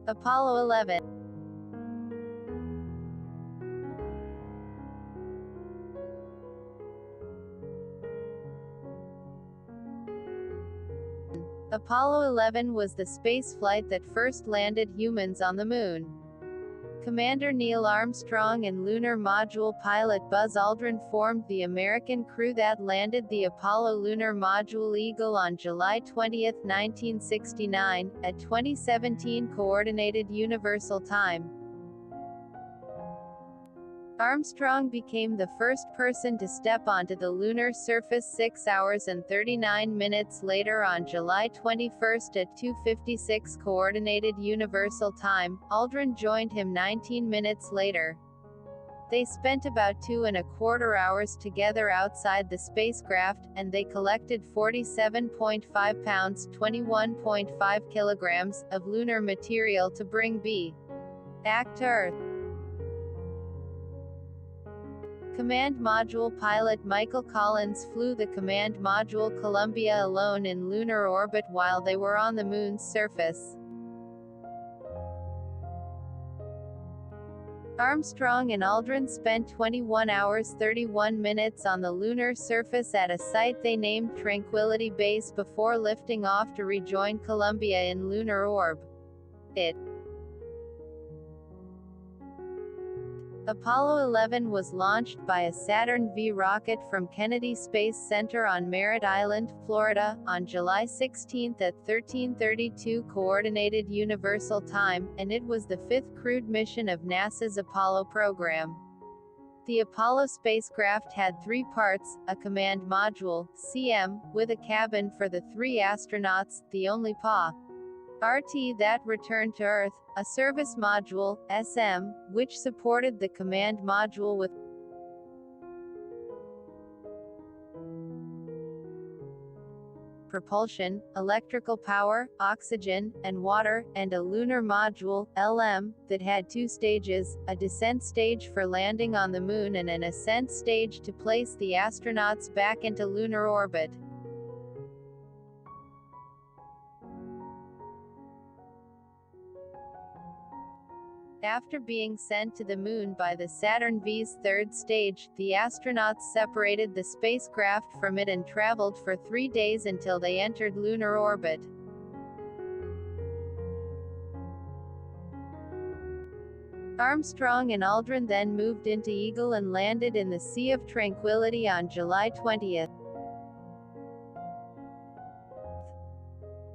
Apollo 11. Apollo 11 was the spaceflight that first landed humans on the Moon. Commander Neil Armstrong and Lunar Module pilot Buzz Aldrin formed the American crew that landed the Apollo Lunar Module Eagle on July 20, 1969, at 2017 Coordinated Universal Time. Armstrong became the first person to step onto the lunar surface 6 hours and 39 minutes later on July 21 at 2:56 Coordinated Universal Time. Aldrin joined him 19 minutes later. They spent about 2¼ hours together outside the spacecraft, and they collected 47.5 pounds (21.5 kilograms) of lunar material to bring back to Earth. Command Module pilot Michael Collins flew the Command Module Columbia alone in lunar orbit while they were on the Moon's surface. Armstrong and Aldrin spent 21 hours 31 minutes on the lunar surface at a site they named Tranquility Base before lifting off to rejoin Columbia in lunar orbit. Apollo 11 was launched by a Saturn V rocket from Kennedy Space Center on Merritt Island, Florida, on July 16 at 13:32 Coordinated Universal Time, and it was the fifth crewed mission of NASA's Apollo program. The Apollo spacecraft had three parts: a command module, CM, with a cabin for the three astronauts, the only RT that returned to Earth, a service module, SM, which supported the command module with propulsion, electrical power, oxygen, and water, and a lunar module, LM, that had two stages, a descent stage for landing on the Moon and an ascent stage to place the astronauts back into lunar orbit. After being sent to the Moon by the Saturn V's third stage, the astronauts separated the spacecraft from it and traveled for 3 days until they entered lunar orbit. Armstrong and Aldrin then moved into Eagle and landed in the Sea of Tranquility on July 20.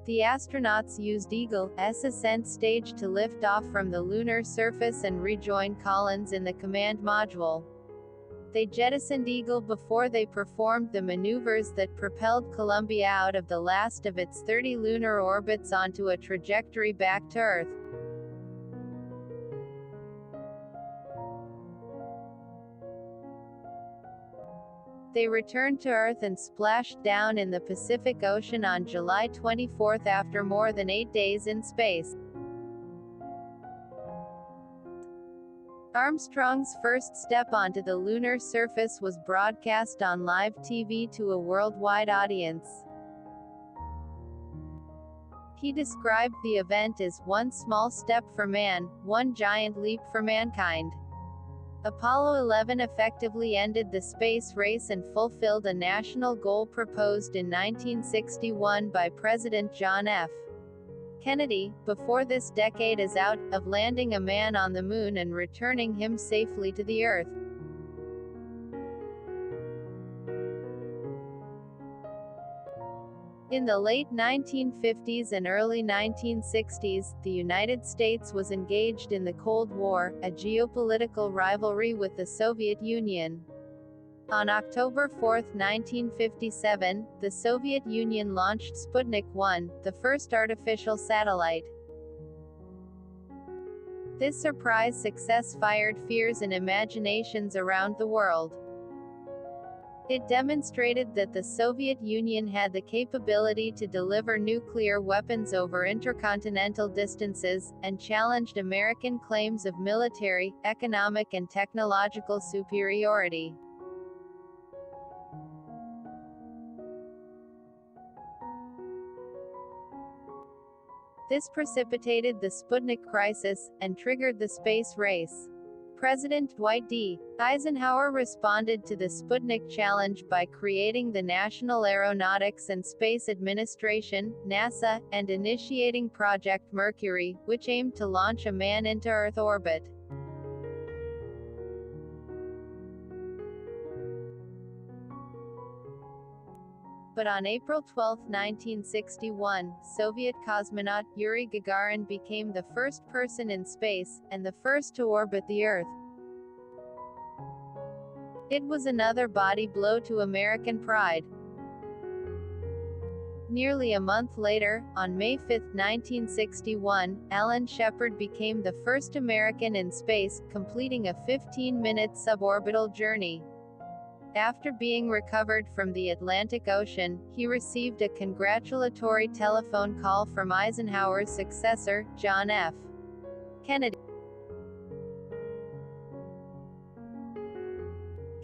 The astronauts used Eagle's ascent stage to lift off from the lunar surface and rejoin Collins in the command module. They jettisoned Eagle before they performed the maneuvers that propelled Columbia out of the last of its 30 lunar orbits onto a trajectory back to Earth. They returned to Earth and splashed down in the Pacific Ocean on July 24 after more than 8 days in space. Armstrong's first step onto the lunar surface was broadcast on live TV to a worldwide audience. He described the event as one small step for man, one giant leap for mankind. Apollo 11 effectively ended the space race and fulfilled a national goal proposed in 1961 by President John F. Kennedy, before this decade is out, of landing a man on the Moon and returning him safely to the Earth. In the late 1950s and early 1960s, the United States was engaged in the Cold War, a geopolitical rivalry with the Soviet Union. On October 4, 1957, the Soviet Union launched Sputnik 1, the first artificial satellite. This surprise success fired fears and imaginations around the world. It demonstrated that the Soviet Union had the capability to deliver nuclear weapons over intercontinental distances, and challenged American claims of military, economic and technological superiority. This precipitated the Sputnik crisis, and triggered the space race. President Dwight D. Eisenhower responded to the Sputnik challenge by creating the National Aeronautics and Space Administration, NASA, and initiating Project Mercury, which aimed to launch a man into Earth orbit. But on April 12, 1961, Soviet cosmonaut Yuri Gagarin became the first person in space, and the first to orbit the Earth. It was another body blow to American pride. Nearly a month later, on May 5, 1961, Alan Shepard became the first American in space, completing a 15-minute suborbital journey. After being recovered from the Atlantic Ocean, he received a congratulatory telephone call from Eisenhower's successor, John F. Kennedy.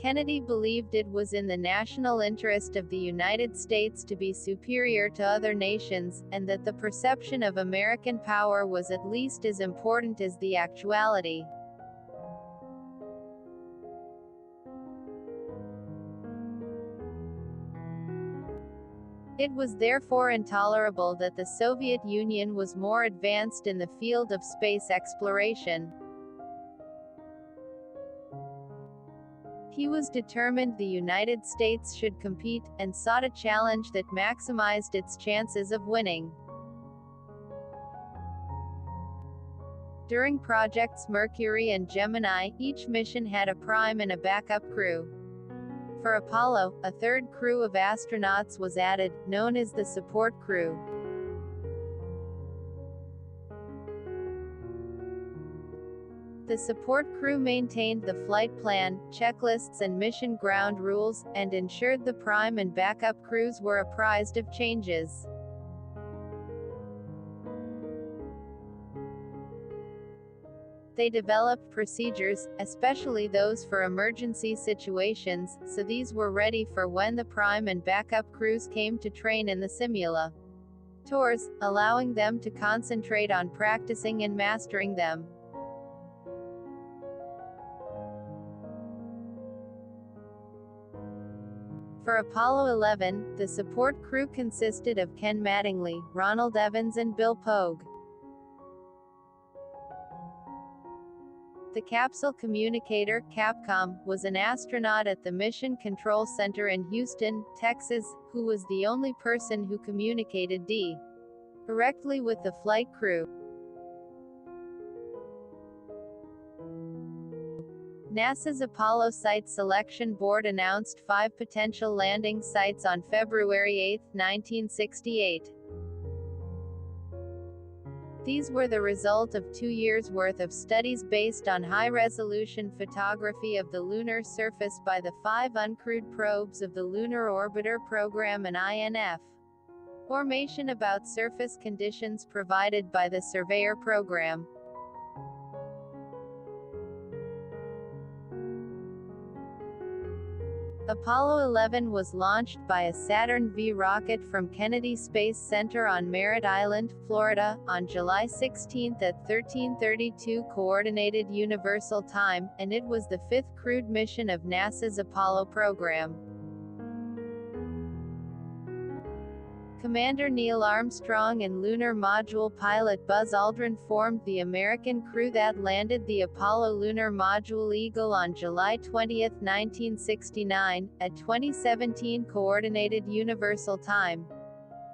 Kennedy believed it was in the national interest of the United States to be superior to other nations, and that the perception of American power was at least as important as the actuality. It was therefore intolerable that the Soviet Union was more advanced in the field of space exploration. He was determined the United States should compete, and sought a challenge that maximized its chances of winning. During projects Mercury and Gemini, each mission had a prime and a backup crew. For Apollo, a third crew of astronauts was added, known as the support crew. The support crew maintained the flight plan, checklists and mission ground rules, and ensured the prime and backup crews were apprised of changes. They developed procedures, especially those for emergency situations, so these were ready for when the prime and backup crews came to train in the simulators, allowing them to concentrate on practicing and mastering them. For Apollo 11, the support crew consisted of Ken Mattingly, Ronald Evans and Bill Pogue. The capsule communicator, Capcom, was an astronaut at the Mission Control Center in Houston, Texas, who was the only person who communicated directly with the flight crew. NASA's Apollo Site Selection Board announced 5 potential landing sites on February 8, 1968. These were the result of 2 years' worth of studies based on high-resolution photography of the lunar surface by the 5 uncrewed probes of the Lunar Orbiter Program and INF. Information about surface conditions provided by the Surveyor program. Apollo 11 was launched by a Saturn V rocket from Kennedy Space Center on Merritt Island, Florida, on July 16 at 13:32 Coordinated Universal Time, and it was the 5th crewed mission of NASA's Apollo program. Commander Neil Armstrong and Lunar Module pilot Buzz Aldrin formed the American crew that landed the Apollo Lunar Module Eagle on July 20, 1969, at 2017 Coordinated Universal Time.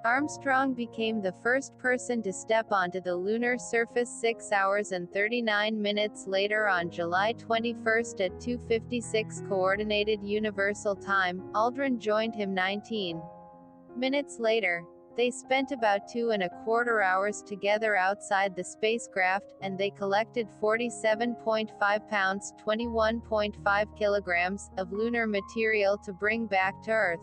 Armstrong became the first person to step onto the lunar surface 6 hours and 39 minutes later on July 21 at 2:56 Coordinated Universal Time. Aldrin joined him 19 minutes later. They spent about 2¼ hours together outside the spacecraft, and they collected 47.5 pounds (21.5 kilograms) of lunar material to bring back to Earth.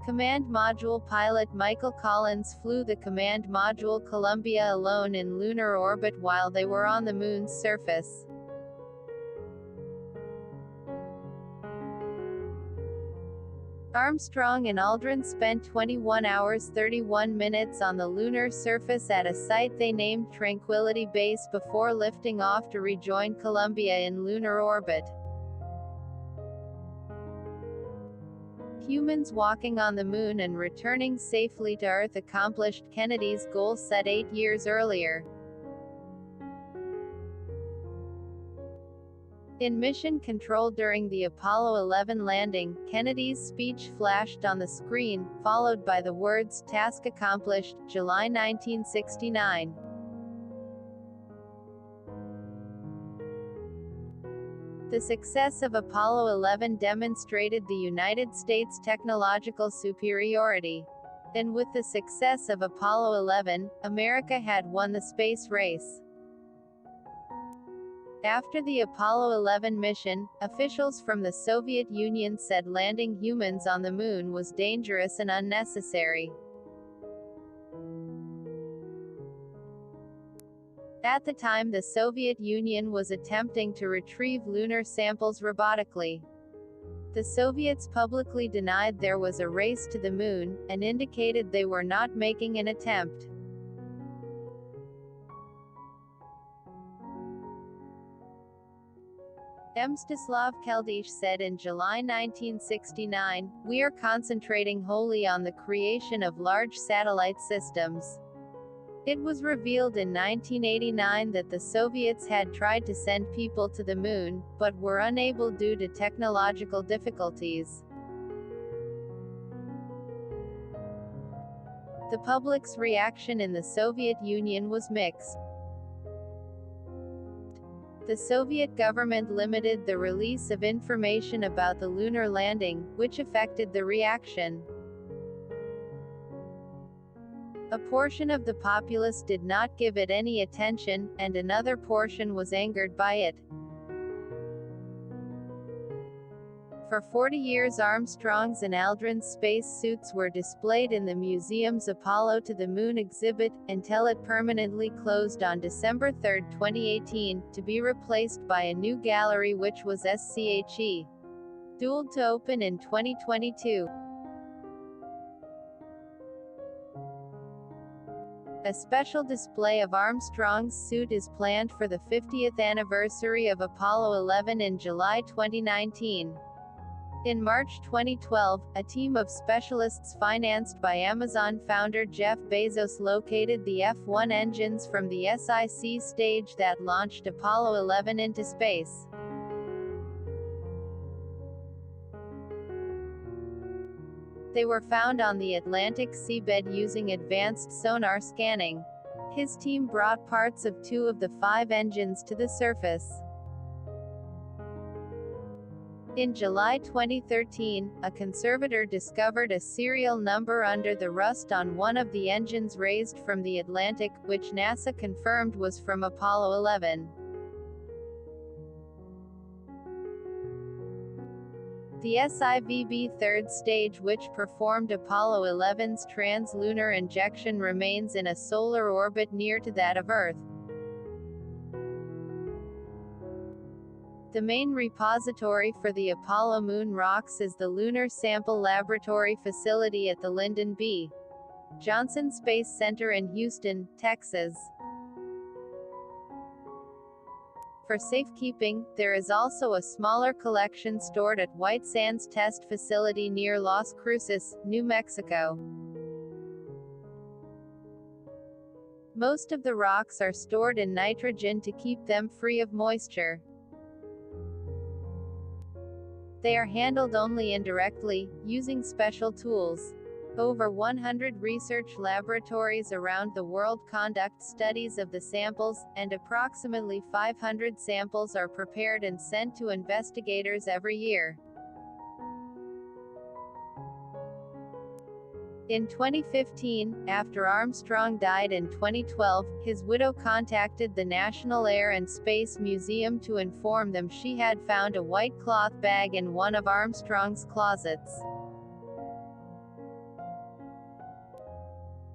Command Module pilot Michael Collins flew the Command Module Columbia alone in lunar orbit while they were on the Moon's surface. Armstrong and Aldrin spent 21 hours 31 minutes on the lunar surface at a site they named Tranquility Base before lifting off to rejoin Columbia in lunar orbit. Humans walking on the Moon and returning safely to Earth accomplished Kennedy's goal set 8 years earlier. In mission control during the Apollo 11 landing, Kennedy's speech flashed on the screen, followed by the words, "Task accomplished, July 1969. The success of Apollo 11 demonstrated the United States' technological superiority. And with the success of Apollo 11, America had won the space race. After the Apollo 11 mission, officials from the Soviet Union said landing humans on the Moon was dangerous and unnecessary. At the time, the Soviet Union was attempting to retrieve lunar samples robotically. The Soviets publicly denied there was a race to the Moon, and indicated they were not making an attempt. Mstislav Keldysh said in July 1969, "We are concentrating wholly on the creation of large satellite systems." It was revealed in 1989 that the Soviets had tried to send people to the Moon, but were unable due to technological difficulties. The public's reaction in the Soviet Union was mixed. The Soviet government limited the release of information about the lunar landing, which affected the reaction. A portion of the populace did not give it any attention, and another portion was angered by it. For 40 years Armstrong's and Aldrin's space suits were displayed in the museum's Apollo to the Moon exhibit, until it permanently closed on December 3, 2018, to be replaced by a new gallery which was scheduled to open in 2022. A special display of Armstrong's suit is planned for the 50th anniversary of Apollo 11 in July 2019. In March 2012, a team of specialists financed by Amazon founder Jeff Bezos located the F-1 engines from the SIC stage that launched Apollo 11 into space. They were found on the Atlantic seabed using advanced sonar scanning. His team brought parts of 2 of the 5 engines to the surface. In July 2013, a conservator discovered a serial number under the rust on one of the engines raised from the Atlantic, which NASA confirmed was from Apollo 11. The SIVB third stage, which performed Apollo 11's trans-lunar injection, remains in a solar orbit near to that of Earth. The main repository for the Apollo moon rocks is the Lunar Sample Laboratory Facility at the Lyndon B. Johnson Space Center in Houston, Texas. For safekeeping, there is also a smaller collection stored at White Sands Test Facility near Las Cruces, New Mexico. Most of the rocks are stored in nitrogen to keep them free of moisture. They are handled only indirectly, using special tools. Over 100 research laboratories around the world conduct studies of the samples, and approximately 500 samples are prepared and sent to investigators every year. In 2015, after Armstrong died in 2012, his widow contacted the National Air and Space Museum to inform them she had found a white cloth bag in one of Armstrong's closets.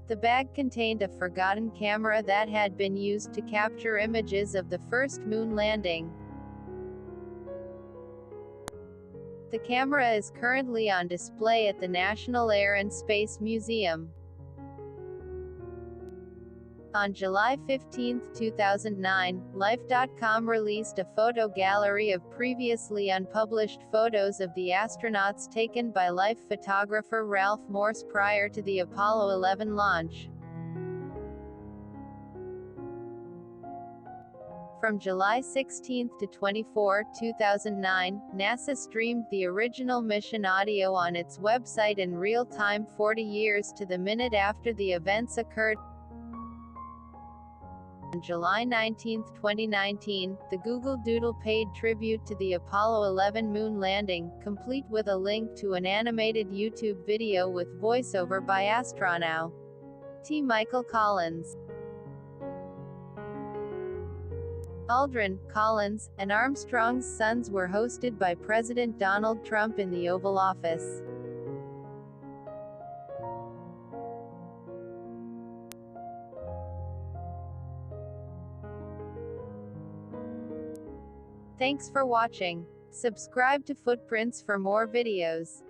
The bag contained a forgotten camera that had been used to capture images of the first moon landing. The camera is currently on display at the National Air and Space Museum. On July 15, 2009, Life.com released a photo gallery of previously unpublished photos of the astronauts taken by Life photographer Ralph Morse prior to the Apollo 11 launch. From July 16 to 24, 2009, NASA streamed the original mission audio on its website in real time 40 years to the minute after the events occurred. On July 19, 2019, the Google Doodle paid tribute to the Apollo 11 moon landing, complete with a link to an animated YouTube video with voiceover by astronaut Michael Collins. Aldrin, Collins, and Armstrong's sons were hosted by President Donald Trump in the Oval Office. Thanks for watching. Subscribe to Footprints for more videos.